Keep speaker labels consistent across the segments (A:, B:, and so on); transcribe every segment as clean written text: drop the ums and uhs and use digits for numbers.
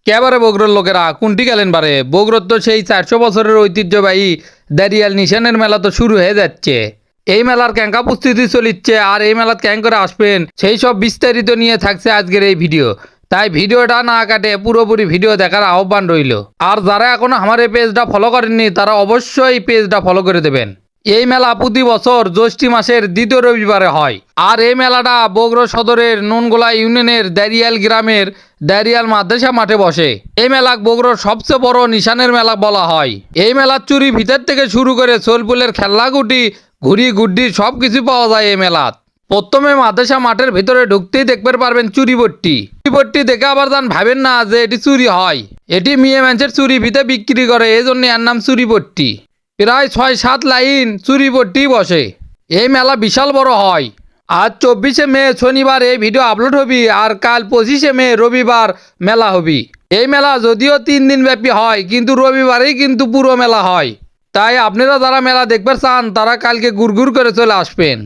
A: কেবারে বগুড়ার লোকেরা কোনটি গেলেন বারে? বগুড়ার তো সেই 400 বছরের ঐতিহ্যবাহী দাঁড়িয়াল নিশানের মেলা তো শুরু হয়ে যাচ্ছে। এই মেলার ক্যাঙ্কা প্রস্তুতি চলিচ্ছে, আর এই মেলাত ক্যাং করে আসবেন সেই সব বিস্তারিত নিয়ে থাকছে আজকের এই ভিডিও। তাই ভিডিওটা না কাটে পুরোপুরি ভিডিও দেখার আহ্বান রইল। আর যারা এখনো আমার এই পেজটা ফলো করেননি তারা অবশ্যই পেজটা ফলো করে দেবেন। এই মেলা প্রতি বছর জ্যৈষ্ঠ মাসের দ্বিতীয় রবিবারে হয়। আর এই মেলাটা বগুড়া সদরের নুনগোলা ইউনিয়নের দাঁড়িয়াল গ্রামের দাঁড়িয়াল মাদ্রাসা মাঠে বসে। এই মেলা বগুড়ার সবচেয়ে বড় নিশানের মেলা বলা হয়। এই মেলার চুরি ভিতর থেকে শুরু করে সোলপুলের খেলনাগুটি ঘুড়ি গুড্ডি সব কিছু পাওয়া যায় এই মেলাত। প্রথমে মাদ্রাসা মাঠের ভিতরে ঢুকতেই দেখতে পারবেন চুরিপট্টি। চুরিপট্টি দেখে আবার যান ভাবেন না যে এটি চুরি হয়, এটি মেয়ে মানুষের চুরি ভিতরে বিক্রি করে, এই জন্য এর নাম চুরিপট্টি। প্রায় 6-7 লাইন চুরিপট্টি বসে। এই মেলা বিশাল বড় হয়। আজ 24শে মে শনিবার এই ভিডিও আপলোড হবি, আর কাল 25শে মে রবিবার মেলা হবি। এই মেলা যদিও 3 দিন ব্যাপী হয়, কিন্তু রবিবারেই কিন্তু পুরো মেলা হয়। তাই আপনারা যারা মেলা দেখতে চান তারা কালকে গুড়গুড় করে চলে আসবেন।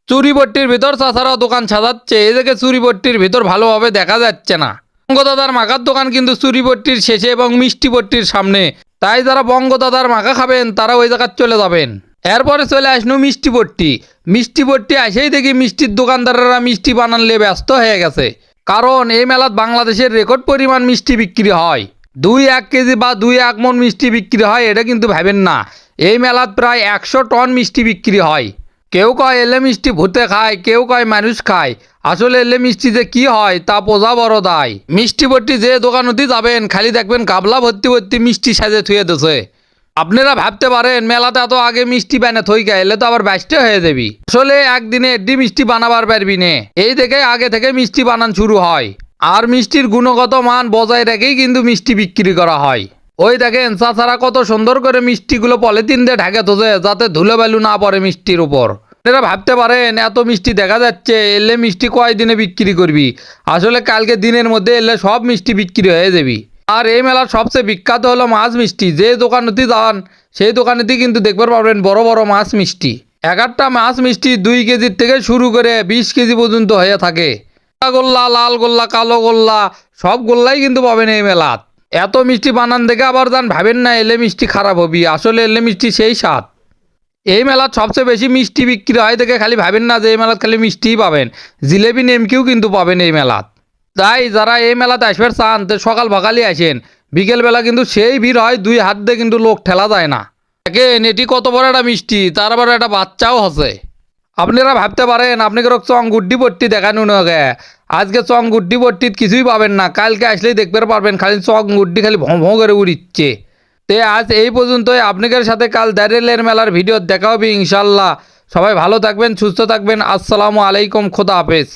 A: চুরিপট্টির ভিতর চাচারা দোকান সাজাচ্ছে, এদিকে চুরিপট্টির ভিতর ভালোভাবে দেখা যাচ্ছে না। বঙ্গদাদার মাখার দোকান কিন্তু চুরিপট্টির শেষে এবং মিষ্টিপট্টির সামনে। তাই যারা বঙ্গদাদার মাখা খাবেন তারা ওই জায়গায় চলে যাবেন। এরপরে চলে আসলো মিষ্টিপট্টি। মিষ্টিপট্টি আসেই দেখি মিষ্টির দোকানদাররা মিষ্টি বানানলে ব্যস্ত হয়ে গেছে। কারণ এই মেলাত বাংলাদেশের রেকর্ড পরিমাণ মিষ্টি বিক্রি হয়। 2-1 কেজি বা 2-1 মণ মিষ্টি বিক্রি হয়, এটা কিন্তু ভাবেন না। এই মেলাত প্রায় 100 টন মিষ্টি বিক্রি হয়। কেউ কয় এলে মিষ্টি ভূতে খায়, কেউ কয় মানুষ খায়। আসলে এলে মিষ্টি যে কি হয় তা বোঝা বড় দায়। মিষ্টিপট্টি যে দোকানতি যাবেন খালি দেখবেন গাবলা ভর্তি ভর্তি মিষ্টি সাজে থুয়ে দিছে। আপনারা ভাবতে পারেন মেলাতে এত আগে মিষ্টি বানা থই এলে তো আবার ব্যস্ত হয়ে যাবি। আসলে একদিনে এডি মিষ্টি বানাবার পারবি নে, এই দেখে আগে থেকে মিষ্টি বানান শুরু হয়। আর মিষ্টির গুণগত মান বজায় রেখেই কিন্তু মিষ্টি বিক্রি করা হয়। ওই দেখেন চাচারা কত সুন্দর করে মিষ্টিগুলো পলিথিন দিয়ে ঢাকে তোজে যাতে ধুলোবালু না পড়ে মিষ্টির উপর। আপনারা ভাবতে পারেন এত মিষ্টি দেখা যাচ্ছে, এলে মিষ্টি কয়দিনে বিক্রি করবি? আসলে কালকে দিনের মধ্যে এলে সব মিষ্টি বিক্রি হয়ে যাবি। আর এই মেলার সবচেয়ে বিখ্যাত হলো মাছ মিষ্টি। যে দোকানেতে যান সেই দোকানেতে কিন্তু দেখতে পারবেন বড় বড় মাছ মিষ্টি। এক একটা মাছ মিষ্টি 2 কেজির থেকে শুরু করে 20 কেজি পর্যন্ত হয়ে থাকে। গোল্লা, লাল গোল্লা, কালো গোল্লা সব গোল্লাই কিন্তু পাবেন এই মেলাত। এত মিষ্টি বানান দেখে আবার যান ভাবেন না এলে মিষ্টি খারাপ হবি, আসলে এলে মিষ্টি সেই স্বাদ। এই মেলাত সবচেয়ে বেশি মিষ্টি বিক্রি হয় দেখে খালি ভাবেন না যে এই মেলাত খালি মিষ্টিই পাবেন, জিলেবি নেমকিও কিন্তু পাবেন এই মেলাত। তাই যারা এই মেলাতে আসবে চান তো সকাল সকালই আসেন, বিকেলবেলা কিন্তু সেই ভিড় হয়, 2 হাত দিয়ে কিন্তু লোক ঠেলা যায় না। দেখেন এটি কত বড় একটা মিষ্টি, তার আবার একটা বাচ্চাও আছে। আপনারা ভাবতে পারেন আপনাকে চং গুড্ডি পট্টি দেখানো না গে, আজকে চং গুড্ডি পট্টিত কিছুই পাবেন না, কালকে আসলেই দেখতে পারবেন খালি চং গুড্ডি খালি ভঁ ভঁ করে উড়িচ্ছে। তে আজ এই পর্যন্তই। আপনাদের সাথে কাল দাঁড়িয়ালের মেলার ভিডিও দেখা হবে ইনশাল্লাহ। সবাই ভালো থাকবেন, সুস্থ থাকবেন। আসসালামু আলাইকুম, খোদা হাফেজ।